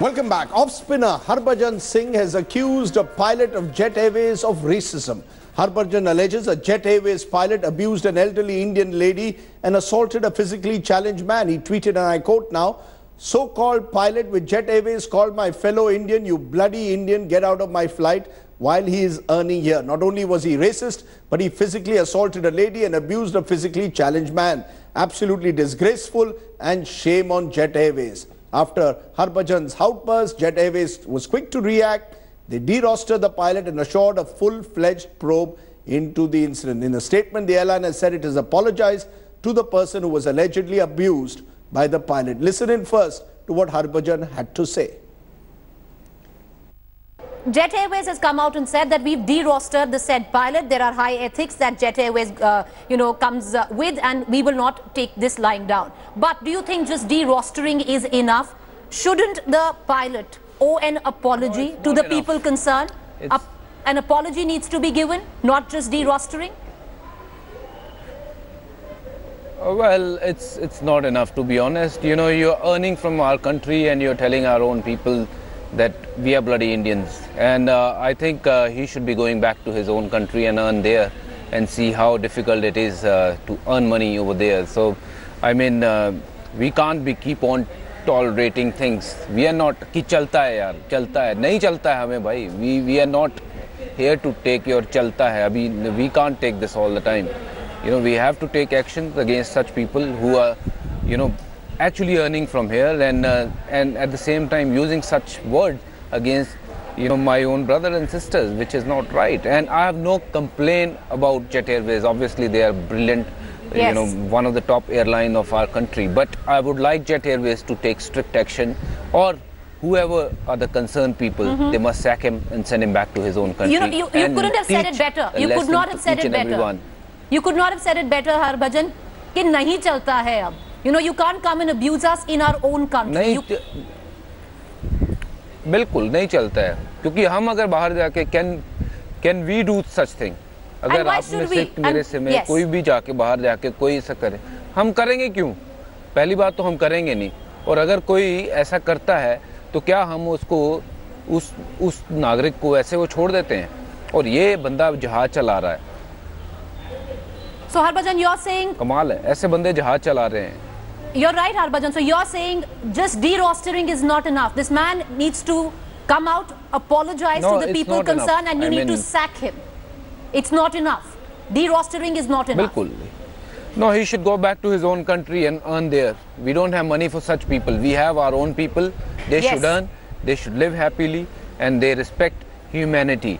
Welcome back. Off-spinner Harbhajan Singh has accused a pilot of Jet Airways of racism. Harbhajan alleges a Jet Airways pilot abused an elderly Indian lady and assaulted a physically challenged man. He tweeted, and I quote now, "So-called pilot with Jet Airways called my fellow Indian, you bloody Indian, get out of my flight," while he is earning here. Not only was he racist, but he physically assaulted a lady and abused a physically challenged man. Absolutely disgraceful, and shame on Jet Airways. After Harbhajan's outburst, Jet Airways was quick to react. They de-rostered the pilot and assured a full-fledged probe into the incident. In a statement, the airline has said it has apologized to the person who was allegedly abused by the pilot. Listen in first to what Harbhajan had to say. Jet Airways has come out and said that we've de-rostered the said pilot. There are high ethics that Jet Airways, comes with, and we will not take this lying down. But do you think just de-rostering is enough? Shouldn't the pilot owe an apology to the people concerned? An apology needs to be given, not just de-rostering? Well, it's not enough, to be honest. You know, you're earning from our country and you're telling our own people that we are bloody Indians. And I think he should be going back to his own country and earn there and see how difficult it is to earn money over there. So, I mean, we can't keep on tolerating things. We are not, ki chalta hai yaar, chalta hai. Nahi chalta hai hame bhai. We are not here to take your chalta hai. Abhi, we can't take this all the time. You know, we have to take actions against such people who are, you know, actually earning from here and at the same time using such words against, you know, my own brothers and sisters, which is not right. And I have no complaint about Jet Airways. Obviously, they are brilliant, yes, you know, one of the top airline of our country. But I would like Jet Airways to take strict action, or whoever are the concerned people, they must sack him and send him back to his own country. You know, you couldn't have said it better. You could not have said it better. You could not have said it better, Harbhajan, कि नहीं चलता है अब. You know, you can't come and abuse us in our own country. बिल्कुल नहीं चलता है, क्योंकि हम अगर बाहर जाके can we do such thing? अगर आप में से मेरे से में कोई भी जाके बाहर जाके कोई ऐसा करे, हम करेंगे क्यों? पहली बात तो हम करेंगे नहीं, और अगर कोई ऐसा करता है तो क्या हम उसको उस नागरिक को ऐसे वो छोड़ देते हैं? और ये बंदा जहाज चला रहा है. So Harbhajan, you're saying कमाल है, ऐसे बंदे जहाज चला रहे हैं. You're right, Harbhajan. So you're saying just de-rostering is not enough. This man needs to come out, apologize to the people concerned, and you need to sack him. It's not enough. De-rostering is not enough. बिल्कुल. No, he should go back to his own country and earn there. We don't have money for such people. We have our own people. They should earn. They should live happily, and they respect humanity.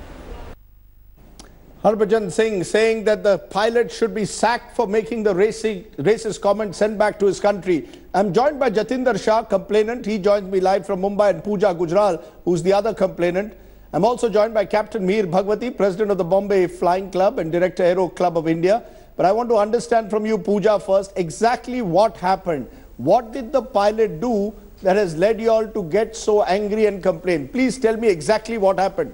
Harbhajan Singh saying that the pilot should be sacked for making the racist comment, sent back to his country. I'm joined by Jatinder Shah, complainant. He joins me live from Mumbai, and Pooja Gujral, who's the other complainant. I'm also joined by Captain Mihir Bhagwati, president of the Bombay Flying Club and director Aero Club of India. But I want to understand from you, Pooja, first, exactly what happened. What did the pilot do that has led you all to get so angry and complain? Please tell me exactly what happened.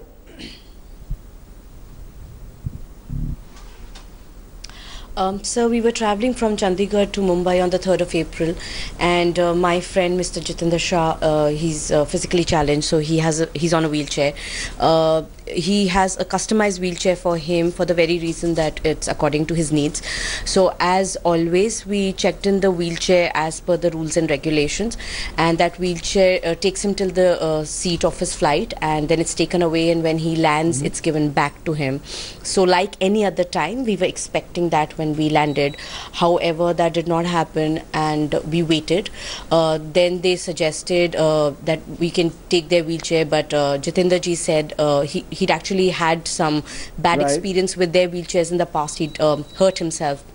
So we were traveling from Chandigarh to Mumbai on the 3rd of April, and my friend Mr. Jatinder Shah, he's physically challenged, so he's on a wheelchair. He has a customized wheelchair for him for the very reason that it's according to his needs. So as always, we checked in the wheelchair as per the rules and regulations, and that wheelchair takes him till the seat of his flight, and then it's taken away, and when he lands, it's given back to him. So like any other time, we were expecting that when we landed. However, that did not happen, and we waited. Then they suggested that we can take their wheelchair, but Jatinder ji said he'd actually had some bad experience with their wheelchairs in the past. He'd hurt himself.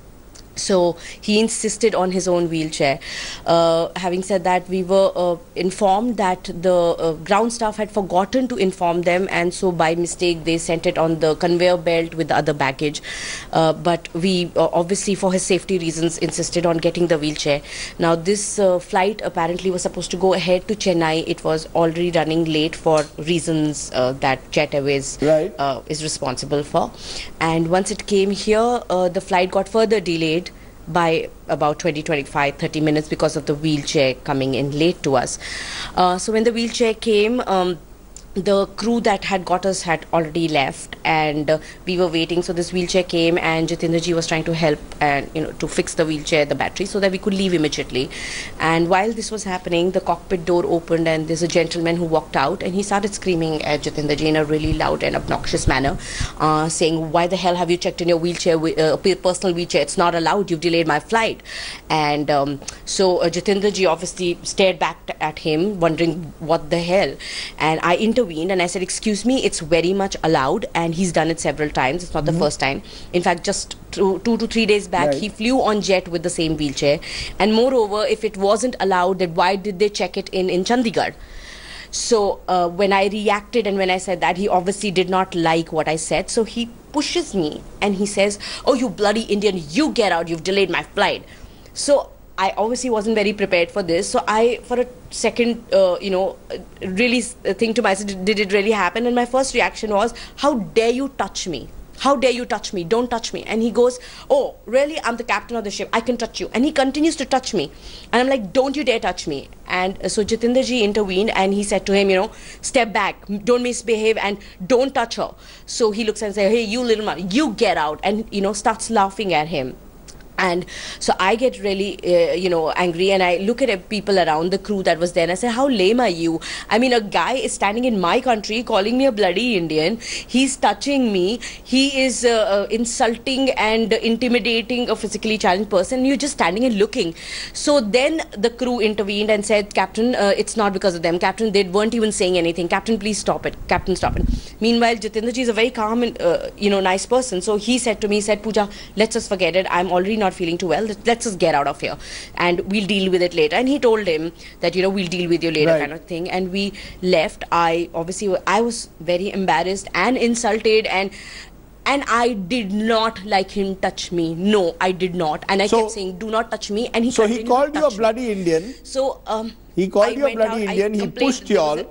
So he insisted on his own wheelchair. Having said that, we were informed that the ground staff had forgotten to inform them, and so by mistake they sent it on the conveyor belt with the other baggage. But we obviously, for his safety reasons, insisted on getting the wheelchair. Now this flight apparently was supposed to go ahead to Chennai. It was already running late for reasons that Jet Airways is responsible for. And once it came here, the flight got further delayed. by about 20, 25, 30 minutes because of the wheelchair coming in late to us. So when the wheelchair came, the crew that had got us had already left, and we were waiting. So this wheelchair came, and Jitendra ji was trying to help and to fix the wheelchair, the battery, so that we could leave immediately. And while this was happening, the cockpit door opened, and there's a gentleman who walked out, and he started screaming at Jitendra ji in a really loud and obnoxious manner, saying, "Why the hell have you checked in your wheelchair, personal wheelchair? It's not allowed. You've delayed my flight." And so Jitendra ji obviously stared back at him, wondering what the hell. And I intervened and I said, "Excuse me, it's very much allowed," and he's done it several times. It's not the first time. In fact, just 2 to 3 days back, he flew on jet with the same wheelchair. And moreover, if it wasn't allowed, then why did they check it in Chandigarh? So when I reacted and when I said that, he obviously did not like what I said. So he pushes me and he says, "Oh, you bloody Indian, you get out, you've delayed my flight." So I obviously wasn't very prepared for this. So I, for a second, really think to myself, did it really happen? And my first reaction was, "How dare you touch me? How dare you touch me? Don't touch me." And he goes, "Oh, really? I'm the captain of the ship. I can touch you." And he continues to touch me. And I'm like, "Don't you dare touch me." And so Jitendra ji intervened and he said to him, "Step back, don't misbehave and don't touch her." So he looks and says, "Hey, you little man, you get out." And, starts laughing at him. And so I get really, angry, and I look at people around the crew that was there, and I say, "How lame are you? I mean, a guy is standing in my country calling me a bloody Indian. He's touching me. He is insulting and intimidating a physically challenged person. You're just standing and looking." So then the crew intervened and said, "Captain, it's not because of them. Captain, they weren't even saying anything. Captain, please stop it. Captain, stop it." Meanwhile, Jitendra ji is a very calm and, nice person. So he said to me, "Pooja, let's just forget it. I'm already not feeling too well. Let's just get out of here and we'll deal with it later." And he told him that, "We'll deal with you later," kind of thing. And we left. I was very embarrassed and insulted, and I did not like him touch me. No, I did not. And I kept saying, "Do not touch me." And he called you a bloody Indian. So he called you a bloody Indian. He pushed you all.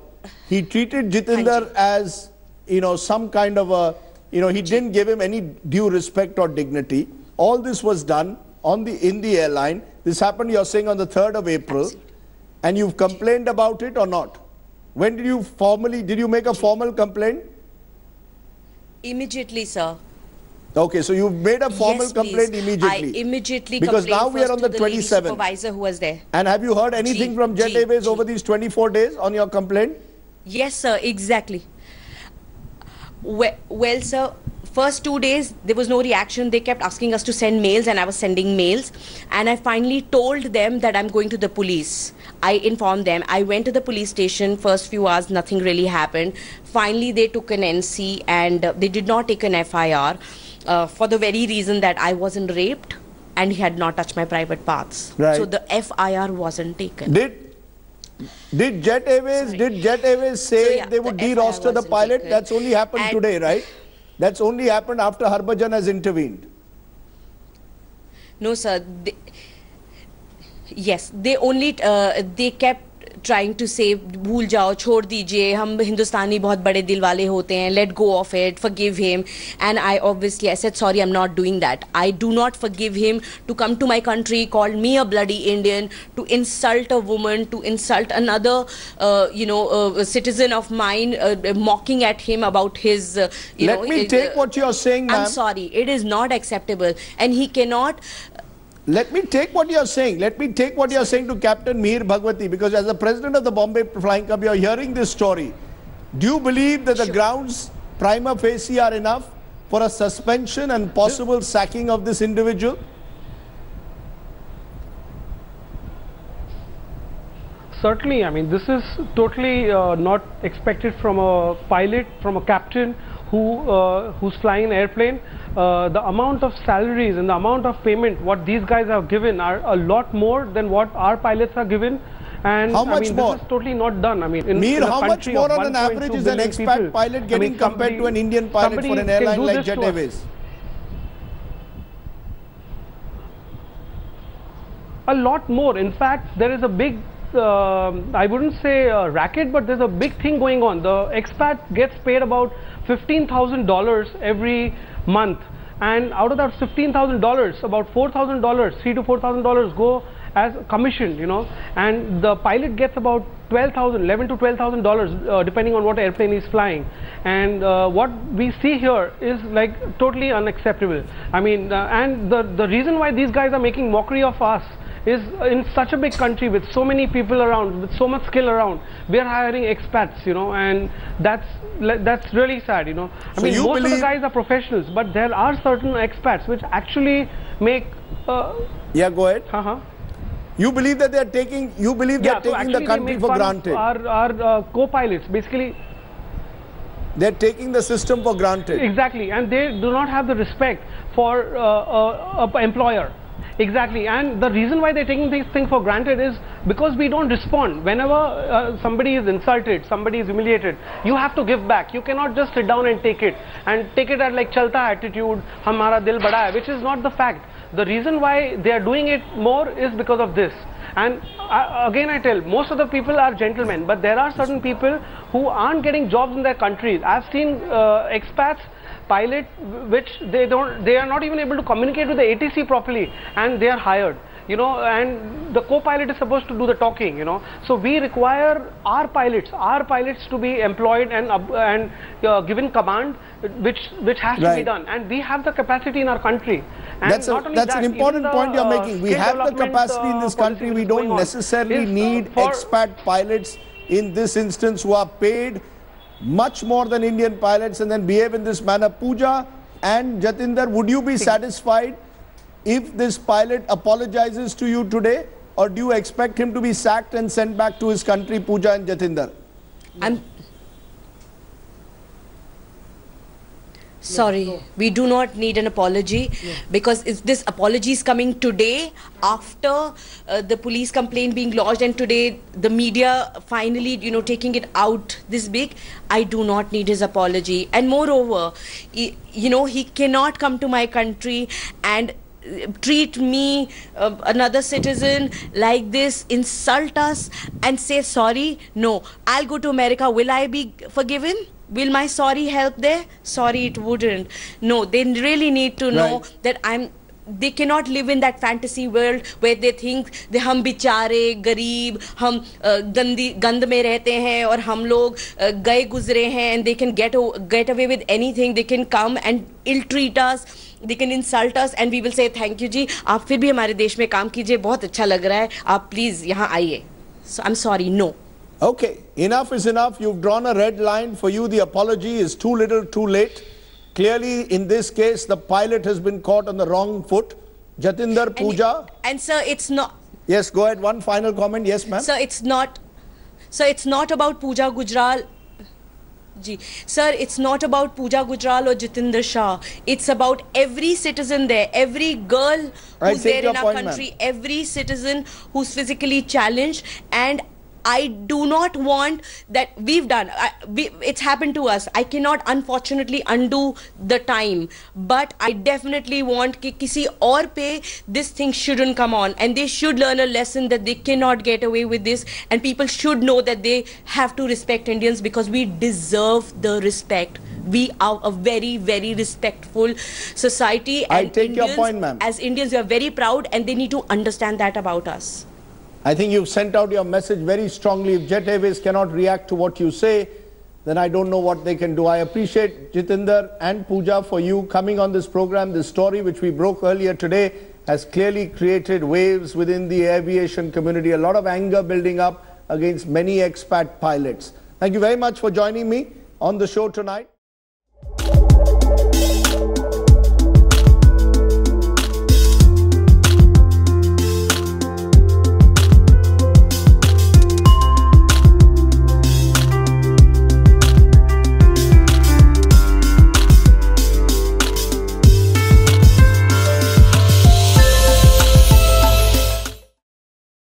He treated Jitendra as some kind of a he didn't give him any due respect or dignity. All this was done in the airline. This happened, you're saying, on the 3rd of April. And you've complained about it or not? When did you make a formal complaint? Immediately, sir. Okay, so you've made a formal complaint immediately. I immediately because now we are on the 27th. Supervisor who was there. And have you heard anything from Jet Airways over these 24 days on your complaint? Yes, sir, exactly. Well, sir, first 2 days there was no reaction. They kept asking us to send mails, and I was sending mails. And I finally told them that I'm going to the police. I informed them. I went to the police station. First few hours, nothing really happened. Finally, they took an NC, and they did not take an FIR for the very reason that I wasn't raped and he had not touched my private parts. Right. So the FIR wasn't taken. Did Jet Airways say they would de-roster the pilot? Taken. That's only happened today, right? That's only happened after Harbhajan has intervened. No, sir. They only they kept trying to say, "Bhul jao, chhod dijiye, hum Hindustani bahut bade dil wale hote hain, let go of it, forgive him." And I said, "Sorry, I'm not doing that. I do not forgive him to come to my country, call me a bloody Indian, to insult a woman, to insult another, citizen of mine, mocking at him about his, Let me take what you're saying, ma'am. I'm sorry, it is not acceptable, and he cannot." Let me take what you're saying. Let me take what you're saying to Captain Mihir Bhagwati, because as the president of the Bombay Flying Club, you're hearing this story. Do you believe that the grounds prima facie are enough for a suspension and possible sacking of this individual? Certainly. I mean, this is totally not expected from a pilot, from a captain who's flying an airplane. The amount of salaries and the amount of payment what these guys have given are a lot more than what our pilots are given. And how much more? This is totally not done. I mean, in how much more on an average is an expat pilot getting compared to an Indian pilot for an airline like Jet Airways? A lot more. In fact, there is a big, I wouldn't say racket, but there's a big thing going on. The expat gets paid about $15,000 every month, and out of that $15,000, about $4,000, $3,000 to $4,000 go as commission, you know, and the pilot gets about $11,000 to $12,000 depending on what airplane he's flying. And what we see here is like totally unacceptable. I mean, and the reason why these guys are making mockery of us is, in such a big country with so many people around, with so much skill around, we are hiring expats, you know, and that's really sad, you know. I mean, most of the guys are professionals, but there are certain expats which actually make. Yeah, go ahead. You believe that they are taking? You believe they are taking the country for granted? Our co-pilots, basically. They're taking the system for granted. Exactly, and they do not have the respect for an employer. Exactly, and the reason why they're taking this thing for granted is because we don't respond. Whenever somebody is insulted, somebody is humiliated, you have to give back. You cannot just sit down and take it at like chalta attitude, hamara dil bada hai, which is not the fact. The reason why they are doing it more is because of this. And again I tell, most of the people are gentlemen, but there are certain people who aren't getting jobs in their countries. I've seen expats pilot which they are not even able to communicate with the ATC properly, and they are hired, you know, and the co-pilot is supposed to do the talking, you know. So we require our pilots to be employed and given command, which has to be done, and we have the capacity in our country. And that's an important point you're making. We have the capacity in this country. We don't necessarily need expat pilots in this instance who are paid much more than Indian pilots and then behave in this manner. Pooja and Jatinder, would you be satisfied if this pilot apologizes to you today, or do you expect him to be sacked and sent back to his country, Pooja and Jatinder? I'm sorry, we do not need an apology, because if this apology is coming today after the police complaint being lodged and today the media finally, you know, taking it out this big, I do not need his apology. And moreover, you know, he cannot come to my country and treat me, another citizen, like this, insult us and say sorry. No, I'll go to America. Will I be forgiven? Will my sorry help there? Sorry, it wouldn't. No, they really need to know that they cannot live in that fantasy world where they think that हम बिचारे गरीब, हम गंद में रहते हैं और हम लोग गए गुजरे हैं, and they can get away with anything. They can come and ill-treat us. They can insult us and we will say thank you जी, आप फिर भी हमारे देश में काम कीजिए, बहुत अच्छा लग रहा है, आप please यहाँ आइए. So I'm sorry, no. Okay, enough is enough. You've drawn a red line. For you, the apology is too little, too late. Clearly, in this case, the pilot has been caught on the wrong foot. Jatinder, Pooja. And sir, it's not. Yes, go ahead. One final comment. Yes, ma'am. Sir, it's not about Pooja Gujral. Sir, it's not about Pooja Gujral or Jatinder Shah. It's about every citizen there, every girl who's there in our country, every citizen who's physically challenged. And I do not want that. It's happened to us. I cannot unfortunately undo the time, but I definitely want कि किसी और पे this thing shouldn't come on, and they should learn a lesson that they cannot get away with this, and people should know that they have to respect Indians because we deserve the respect. We are a very, very respectful society. I take your point, ma'am. As Indians, we are very proud, and they need to understand that about us. I think you've sent out your message very strongly. If Jet Airways cannot react to what you say, then I don't know what they can do. I appreciate Jatinder and Pooja for you coming on this program. This story which we broke earlier today has clearly created waves within the aviation community. A lot of anger building up against many expat pilots. Thank you very much for joining me on the show tonight.